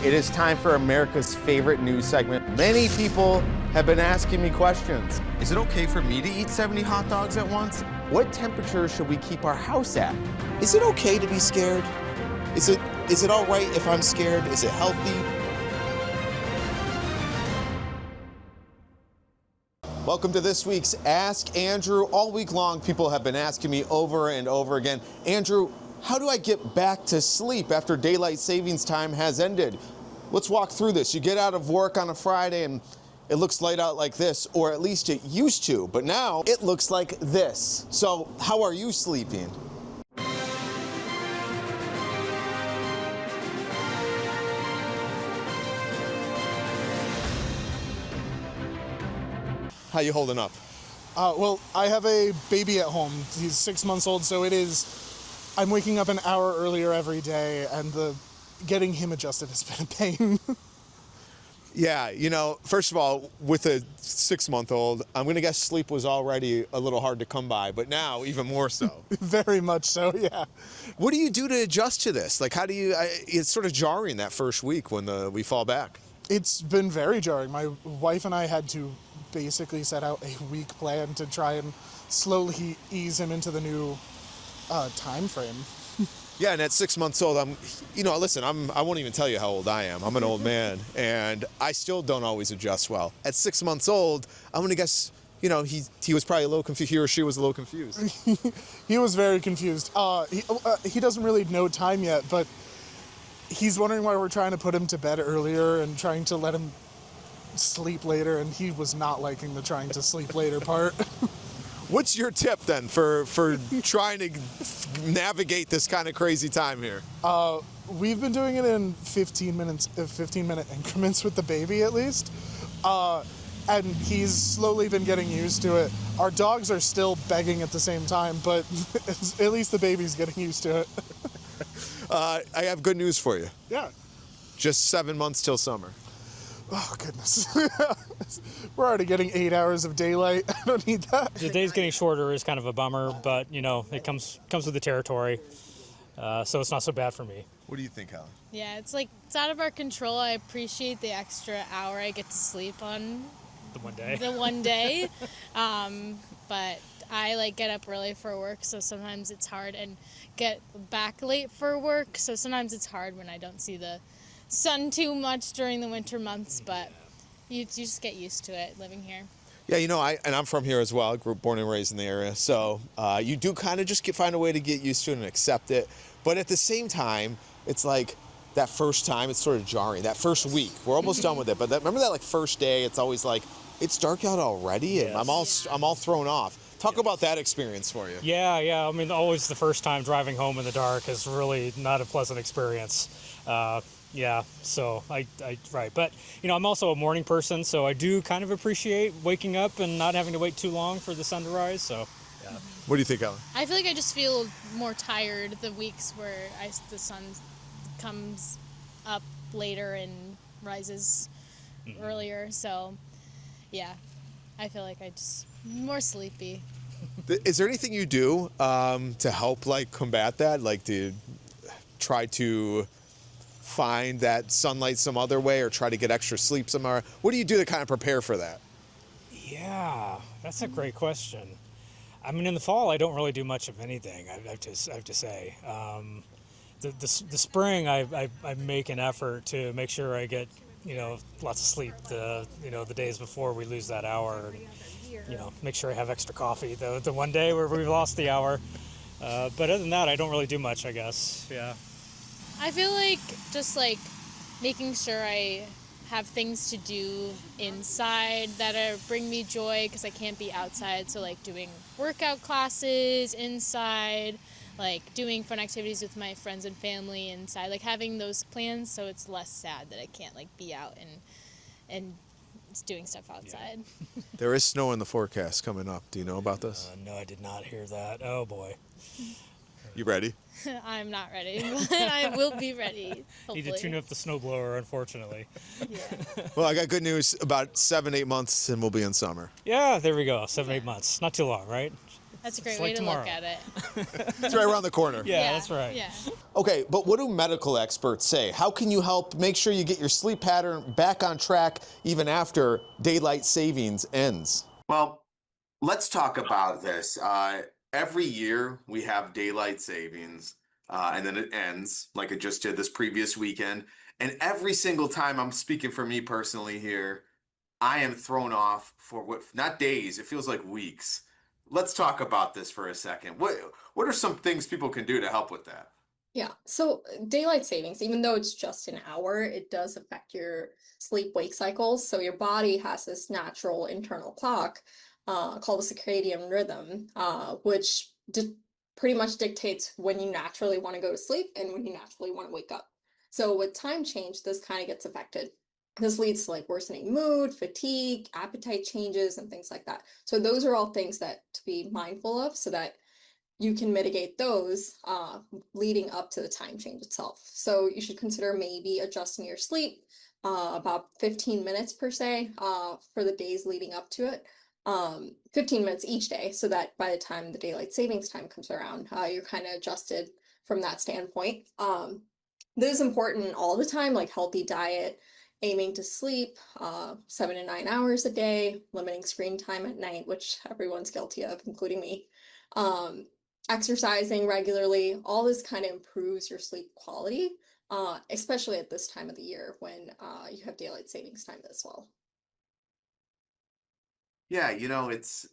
It is time for America's favorite news segment. Many people have been asking me questions. Is it okay for me to eat 70 hot dogs at once? What temperature should we keep our house at? Is it okay to be scared? Is it all right if I'm scared? Is it healthy? Welcome to this week's Ask Andrew. All week long, people have been asking me over and over again, Andrew, how do I get back to sleep after daylight savings time has ended? Let's walk through this. You get out of work on a Friday and it looks light out like this, or at least it used to, but now it looks like this. So how are you sleeping? How you holding up? Well, I have a baby at home. He's 6 months old, so I'm waking up an hour earlier every day, and getting him adjusted has been a pain. Yeah, you know, first of all, with a 6-month-old, I'm going to guess sleep was already a little hard to come by, but now even more so. Very much so, yeah. What do you do to adjust to this? Like, how do you, it's sort of jarring that first week when we fall back. It's been very jarring. My wife and I had to basically set out a week plan to try and slowly ease him into the new time frame. Yeah, and at 6 months old, I won't even tell you how old I am. I'm an old man, and I still don't always adjust well. At 6 months old, I'm gonna guess, you know, he was probably a little confused. He or she was a little confused. He was very confused. He doesn't really know time yet, but he's wondering why we're trying to put him to bed earlier and trying to let him sleep later, and he was not liking the trying to sleep later part. What's your tip then for trying to navigate this kind of crazy time here? We've been doing it in 15-minute increments with the baby at least, and he's slowly been getting used to it. Our dogs are still begging at the same time, but at least the baby's getting used to it. I have good news for you. Yeah. Just 7 months till summer. Oh, goodness. We're already getting 8 hours of daylight. I don't need that. The days getting shorter is kind of a bummer, but, you know, it comes with the territory, so it's not so bad for me. What do you think, Helen? Yeah, it's out of our control. I appreciate the extra hour I get to sleep on The one day. the one day. But I get up early for work, so sometimes it's hard, and get back late for work, so sometimes it's hard when I don't see the sun too much during the winter months, but you just get used to it living here. Yeah, you know, I'm from here as well. I grew up, born and raised in the area, so you do kind of just find a way to get used to it and accept it. But at the same time, it's like that first time, it's sort of jarring. That first week, we're almost done with it. But remember that first day, it's always like, it's dark out already, and Yes. I'm all thrown off. Talk about that experience for you. Yeah. I mean, always the first time driving home in the dark is really not a pleasant experience. Yeah, so right. But, you know, I'm also a morning person, so I do kind of appreciate waking up and not having to wait too long for the sun to rise, so, yeah. What do you think, Ellen? I feel like I just feel more tired the weeks where the sun comes up later and rises earlier, so yeah, I feel like I just more sleepy. Is there anything you do to help combat that? Like to try to find that sunlight some other way, or try to get extra sleep somewhere? What do you do to kind of prepare for that? Yeah, that's a great question. I mean, in the fall, I don't really do much of anything, I have to say. The spring, I make an effort to make sure I get, you know, lots of sleep the days before we lose that hour. And, you know, make sure I have extra coffee the one day where we've lost the hour. But other than that, I don't really do much, I guess. Yeah. I feel like just making sure I have things to do inside that bring me joy, because I can't be outside. So doing workout classes inside, doing fun activities with my friends and family inside, having those plans so it's less sad that I can't be out and doing stuff outside. Yeah. There is snow in the forecast coming up. Do you know about this? No, I did not hear that. Oh boy. You ready? I'm not ready, but I will be ready, hopefully. Need to tune up the snowblower, unfortunately. Yeah. Well, I got good news. About 7-8 months and we'll be in summer. Yeah, there we go. 7-8 months. Not too long, right? That's a great It's way like to tomorrow. look at it. It's right around the corner. Yeah, that's right. Yeah. Okay, but what do medical experts say? How can you help make sure you get your sleep pattern back on track even after daylight savings ends? Well, let's talk about this. Every year we have daylight savings, and then it ends like it just did this previous weekend. And every single time, I'm speaking for me personally here, I am thrown off for what, not days, it feels like weeks. Let's talk about this for a second. What are some things people can do to help with that? Yeah, so daylight savings, even though it's just an hour, it does affect your sleep-wake cycles. So your body has this natural internal clock called the circadian rhythm, which pretty much dictates when you naturally want to go to sleep and when you naturally want to wake up. So with time change, this kind of gets affected. This leads to like worsening mood, fatigue, appetite changes, and things like that. So those are all things that to be mindful of so that you can mitigate those leading up to the time change itself. So you should consider maybe adjusting your sleep about 15 minutes per se for the days leading up to it. 15 minutes each day so that by the time the daylight savings time comes around, you're kind of adjusted from that standpoint. This is important all the time, like healthy diet, aiming to sleep 7 to 9 hours a day, limiting screen time at night, which everyone's guilty of, including me. Um, Exercising regularly, all this kind of improves your sleep quality, especially at this time of the year when you have daylight savings time as well. Yeah, it's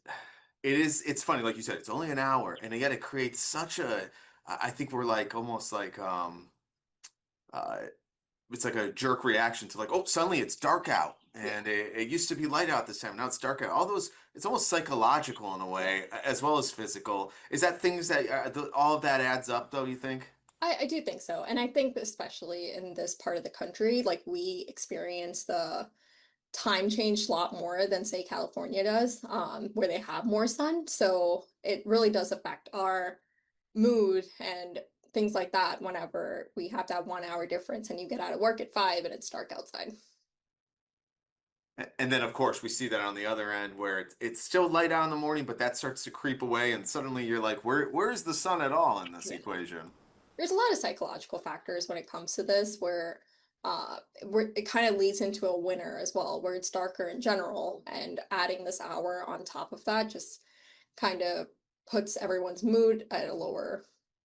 funny, like you said, it's only an hour, and yet it creates such a, I think we're like almost like uh it's like a jerk reaction to like, oh, suddenly it's dark out. And it used to be light out this time. Now it's dark out. All those, it's almost psychological in a way, as well as physical. Is that things that all of that adds up, though, you think? I do think so. And I think especially in this part of the country, like we experience the time change a lot more than say California does, where they have more sun. So it really does affect our mood and things like that whenever we have that 1 hour difference and you get out of work at 5 and it's dark outside. And then, of course, we see that on the other end where it's still light out in the morning, but that starts to creep away, and suddenly you're like, where is the sun at all in this Yeah. equation? There's a lot of psychological factors when it comes to this where it kind of leads into a winter as well, where it's darker in general, and adding this hour on top of that just kind of puts everyone's mood at a lower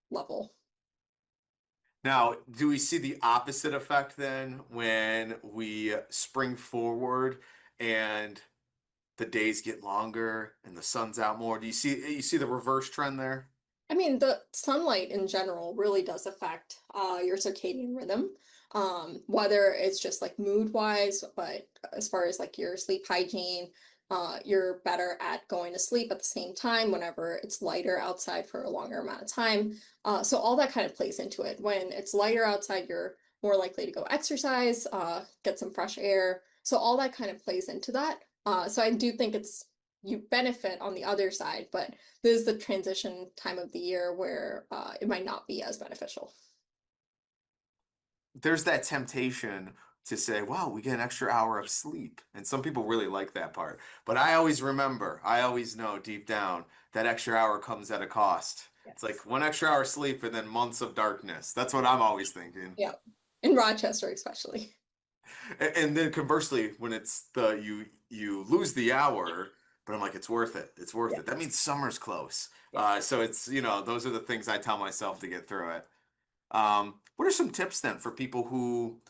level. Now, do we see the opposite effect then when we spring forward and the days get longer and the sun's out more? Do you see the reverse trend there? I mean, the sunlight in general really does affect your circadian rhythm, whether it's just like mood wise, but as far as like your sleep hygiene, you're better at going to sleep at the same time whenever it's lighter outside for a longer amount of time. So all that kind of plays into it. When it's lighter outside, you're more likely to go exercise, get some fresh air. So all that kind of plays into that. So I do think you benefit on the other side, but this is the transition time of the year where it might not be as beneficial. There's that temptation to say, wow, we get an extra hour of sleep. And some people really like that part. But I always know deep down that extra hour comes at a cost. It's like Yes. 1 extra hour sleep and then months of darkness. That's what I'm always thinking. Yeah. In Rochester, especially. And then conversely, when it's you lose the hour, but I'm like, it's worth it. It's worth Yeah. it. That means summer's close. Yeah. So it's, those are the things I tell myself to get through it. What are some tips then for people who,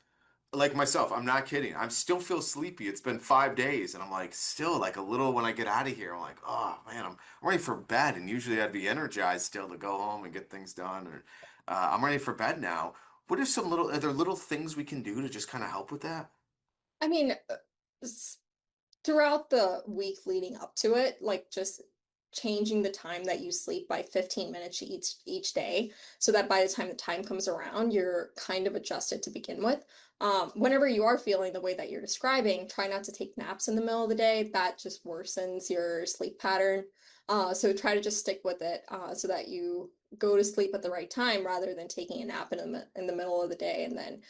like myself, I'm not kidding. I still feel sleepy. It's been 5 days, and I'm like, still like a little when I get out of here. I'm like, oh man, I'm ready for bed. And usually I'd be energized still to go home and get things done. Or I'm ready for bed now. Are there little things we can do to just kind of help with that? I mean, throughout the week leading up to it, like just changing the time that you sleep by 15 minutes each day so that by the time the time comes around, you're kind of adjusted to begin with. Whenever you are feeling the way that you're describing, try not to take naps in the middle of the day. That just worsens your sleep pattern. So try to just stick with it so that you go to sleep at the right time rather than taking a nap in the middle of the day and then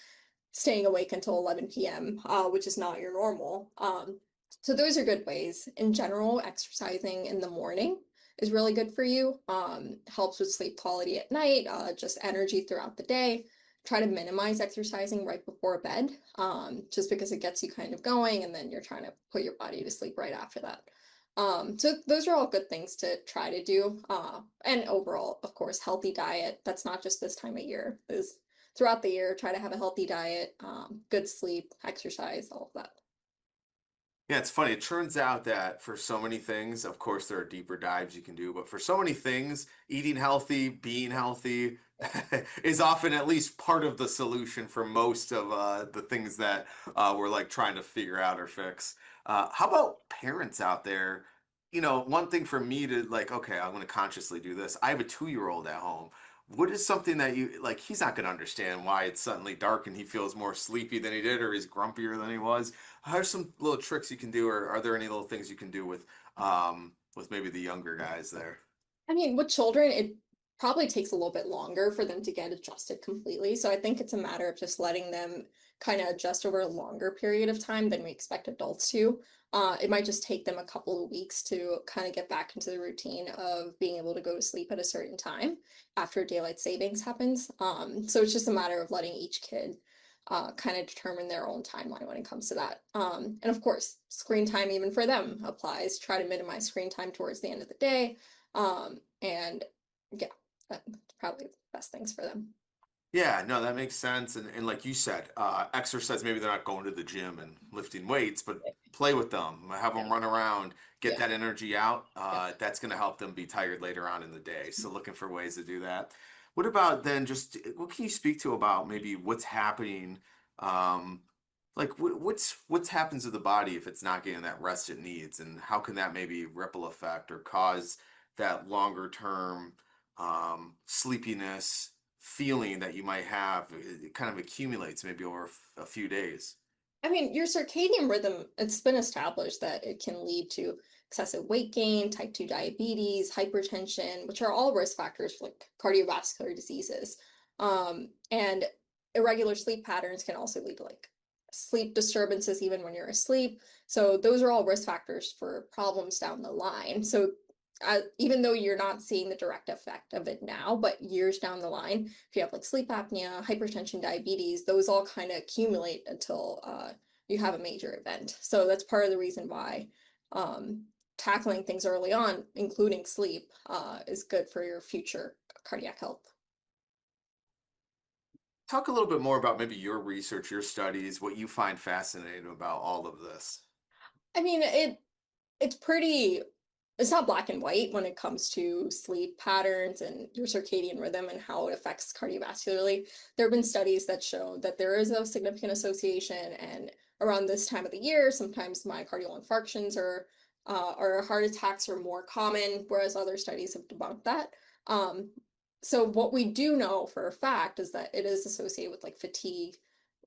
staying awake until 11 p.m., which is not your normal. So those are good ways. In general, exercising in the morning is really good for you. Helps with sleep quality at night, just energy throughout the day. Try to minimize exercising right before bed, just because it gets you kind of going and then you're trying to put your body to sleep right after that. So those are all good things to try to do. And overall, of course, healthy diet. That's not just this time of year. Is throughout the year, try to have a healthy diet, good sleep, exercise, all of that. Yeah, it's funny. It turns out that for so many things, of course, there are deeper dives you can do, but for so many things, eating healthy, being healthy is often at least part of the solution for most of the things that we're like trying to figure out or fix. How about parents out there? You know, one thing for me to like, okay, I'm going to consciously do this. I have a 2-year-old at home. What is something that you like? He's not going to understand why it's suddenly dark and he feels more sleepy than he did, or he's grumpier than he was. Are some little tricks you can do, or are there any little things you can do with maybe the younger guys there? I mean, with children, it probably takes a little bit longer for them to get adjusted completely. So I think it's a matter of just letting them kind of adjust over a longer period of time than we expect adults to. It might just take them a couple of weeks to kind of get back into the routine of being able to go to sleep at a certain time after daylight savings happens. So it's just a matter of letting each kid kind of determine their own timeline when it comes to that. And of course, screen time even for them applies. Try to minimize screen time towards the end of the day. And yeah, that's probably the best things for them. Yeah, no, that makes sense. And like you said, exercise, maybe they're not going to the gym and lifting weights, but play with them, have them Yeah, run around, get yeah, that energy out. yeah. That's going to help them be tired later on in the day. So looking for ways to do that. What about then just what can you speak to about maybe what's happening? Um, like what's happens to the body if it's not getting that rest it needs, and how can that maybe ripple effect or cause that longer term sleepiness feeling that you might have? It kind of accumulates maybe over a few days. I mean, your circadian rhythm, it's been established that it can lead to excessive weight gain, type 2 diabetes, hypertension, which are all risk factors for like cardiovascular diseases. And irregular sleep patterns can also lead to like sleep disturbances even when you're asleep. So those are all risk factors for problems down the line. So even though you're not seeing the direct effect of it now, but years down the line, if you have like sleep apnea, hypertension, diabetes, those all kind of accumulate until you have a major event. So that's part of the reason why um, tackling things early on, including sleep, is good for your future cardiac health. Talk a little bit more about maybe your research, your studies, what you find fascinating about all of this. I mean, it's pretty, it's not black and white when it comes to sleep patterns and your circadian rhythm and how it affects cardiovascularly. There have been studies that show that there is a significant association, and around this time of the year, sometimes myocardial infarctions or heart attacks are more common, whereas other studies have debunked that. Um, so what we do know for a fact is that it is associated with like fatigue,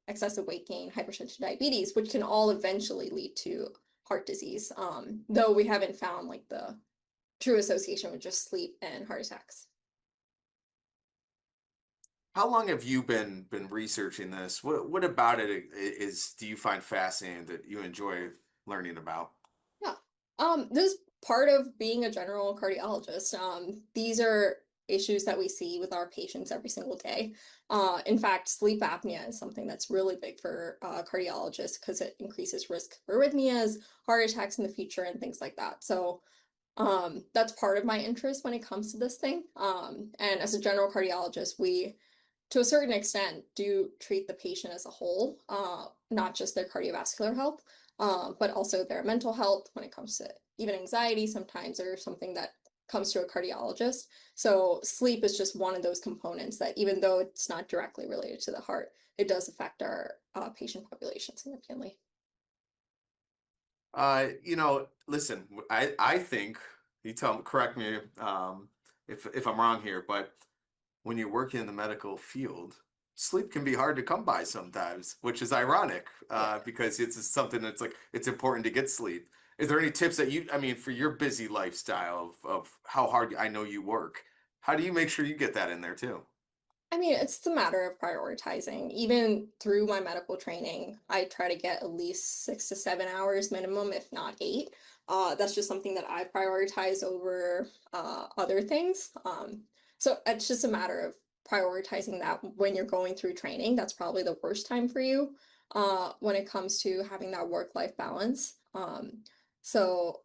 excessive weight gain, hypertension, diabetes, which can all eventually lead to heart disease. Though we haven't found like the true association with just sleep and heart attacks. How long have you been researching this? What about it is do you find fascinating that you enjoy learning about? Yeah. This is part of being a general cardiologist. These are issues that we see with our patients every single day. In fact, sleep apnea is something that's really big for cardiologists because it increases risk for arrhythmias, heart attacks in the future, and things like that. So that's part of my interest when it comes to this thing. And as a general cardiologist, we to a certain extent, do treat the patient as a whole, not just their cardiovascular health, but also their mental health when it comes to even anxiety sometimes or something that comes to a cardiologist. So sleep is just one of those components that even though it's not directly related to the heart, it does affect our patient population significantly. Listen, I think you tell correct me if I'm wrong here, but when you're working in the medical field, sleep can be hard to come by sometimes, which is ironic Yeah. because it's something that's like it's important to get sleep. Is there any tips that I mean, for your busy lifestyle of how hard I know you work, how do you make sure you get that in there too? I mean, it's a matter of prioritizing. Even through my medical training, I try to get at least 6 to 7 hours minimum, if not 8. That's just something that I prioritize over other things. So it's just a matter of prioritizing that when you're going through training. That's probably the worst time for you when it comes to having that work-life balance. So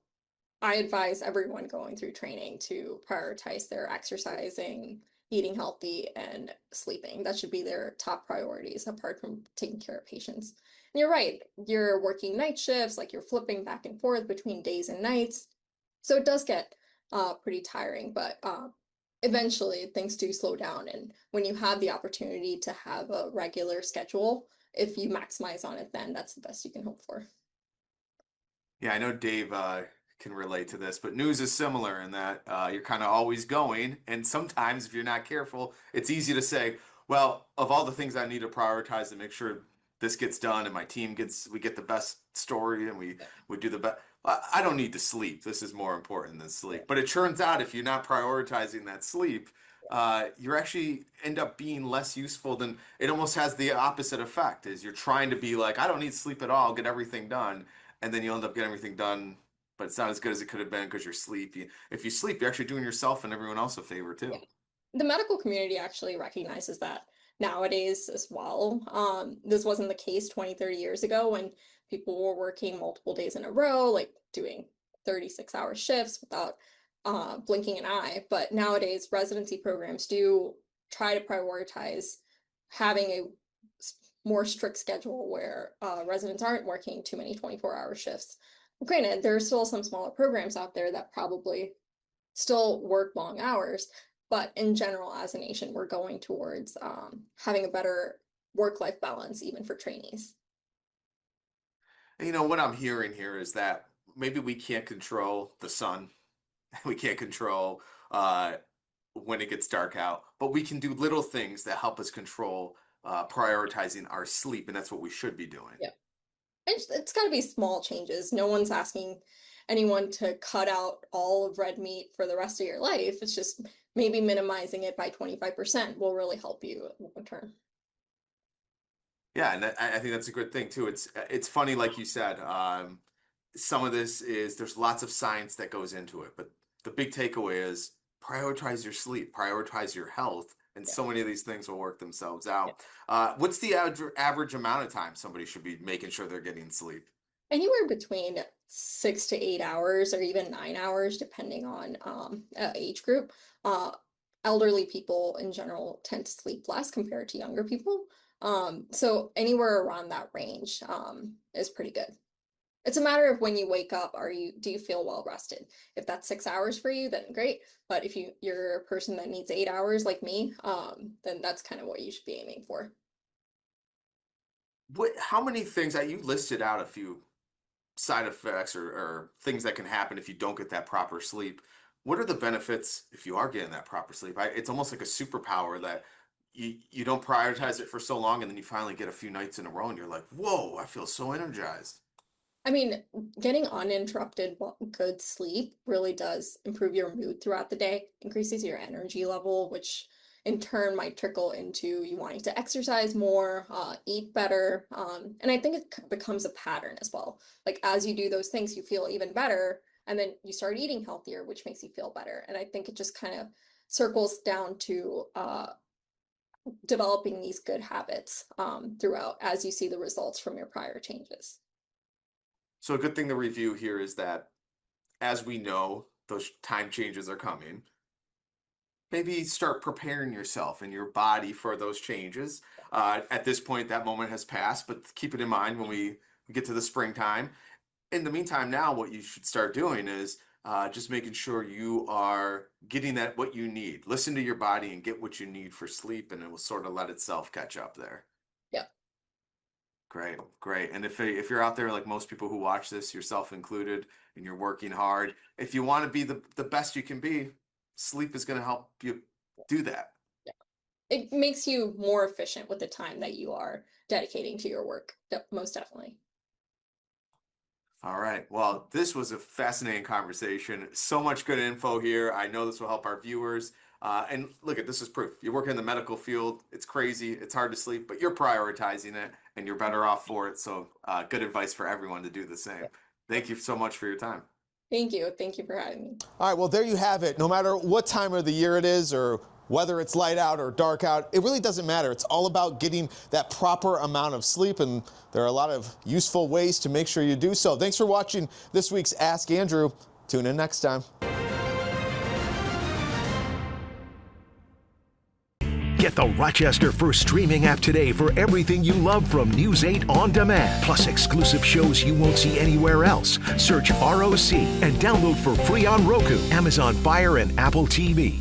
I advise everyone going through training to prioritize their exercising, eating healthy, and sleeping. That should be their top priorities apart from taking care of patients. And you're right, you're working night shifts, like you're flipping back and forth between days and nights. So it does get pretty tiring, but eventually things do slow down. And when you have the opportunity to have a regular schedule, if you maximize on it, then that's the best you can hope for. Yeah, I know Dave can relate to this, but news is similar in that you're kind of always going, and sometimes if you're not careful, it's easy to say, "Well, of all the things I need to prioritize to make sure this gets done and my team gets we get the best story and we do the best. I don't need to sleep. This is more important than sleep." But it turns out if you're not prioritizing that sleep, you actually end up being less useful than it almost has the opposite effect. Is you're trying to be like, "I don't need sleep at all. Get everything done." And then you end up getting everything done, but it's not as good as it could have been because you're sleepy. If you sleep, you're actually doing yourself and everyone else a favor Yeah. too. The medical community actually recognizes that nowadays as well. This wasn't the case 20, 30 years ago when people were working multiple days in a row, like doing 36-hour shifts without blinking an eye. But nowadays, residency programs do try to prioritize having a more strict schedule where residents aren't working too many 24-hour shifts. Granted, there are still some smaller programs out there that probably still work long hours, but in general, as a nation, we're going towards having a better work-life balance, even for trainees. And what I'm hearing here is that maybe we can't control the sun, we can't control uh, when it gets dark out, but we can do little things that help us control prioritizing our sleep, and that's what we should be doing. Yeah, it's got to be small changes. No one's asking anyone to cut out all of red meat for the rest of your life. It's just maybe minimizing it by 25% will really help you long term. Yeah, and I think that's a good thing too. It's funny, like you said. Some of this is there's lots of science that goes into it, but the big takeaway is prioritize your sleep, prioritize your health, and Yeah. so many of these things will work themselves Yeah. out. What's the average amount of time somebody should be making sure they're getting sleep? Anywhere between 6 to 8 hours or even 9 hours, depending on age group. Uh, Elderly people in general tend to sleep less compared to younger people. So anywhere around that range is pretty good. It's a matter of when you wake up, do you feel well rested? If that's 6 hours for you, then great. But if you're a person that needs 8 hours like me, then that's kind of what you should be aiming for. How many things that you listed out a few side effects or things that can happen if you don't get that proper sleep. What are the benefits if you are getting that proper sleep? It's almost like a superpower that you don't prioritize it for so long and then you finally get a few nights in a row and you're like, whoa, I feel so energized. I mean, getting uninterrupted good sleep really does improve your mood throughout the day, increases your energy level, which in turn might trickle into you wanting to exercise more, eat better. And I think it becomes a pattern as well. Like as you do those things, you feel even better, and then you start eating healthier, which makes you feel better. And I think it just kind of circles down to developing these good habits throughout as you see the results from your prior changes. So a good thing to review here is that as we know those time changes are coming, maybe start preparing yourself and your body for those changes. At this point, that moment has passed, but keep it in mind when we get to the springtime. In the meantime, now what you should start doing is just making sure you are getting that what you need. Listen to your body and get what you need for sleep, and it will sort of let itself catch up there. Yeah. Great, great. And if you're out there like most people who watch this, yourself included, and you're working hard, if you want to be the best you can be, sleep is going to help you do that. It makes you more efficient with the time that you are dedicating to your work. Most definitely. All right. Well, this was a fascinating conversation. So much good info here. I know this will help our viewers. And look at this is proof. You work in the medical field. It's crazy. It's hard to sleep, but you're prioritizing it and you're better off for it. So good advice for everyone to do the same. Thank you so much for your time. Thank you. Thank you for having me. All right, well, there you have it. No matter what time of the year it is or whether it's light out or dark out, it really doesn't matter. It's all about getting that proper amount of sleep, and there are a lot of useful ways to make sure you do so. Thanks for watching this week's Ask Andrew. Tune in next time. Get the Rochester First streaming app today for everything you love from News 8 On Demand, plus exclusive shows you won't see anywhere else. Search ROC and download for free on Roku, Amazon Fire, and Apple TV.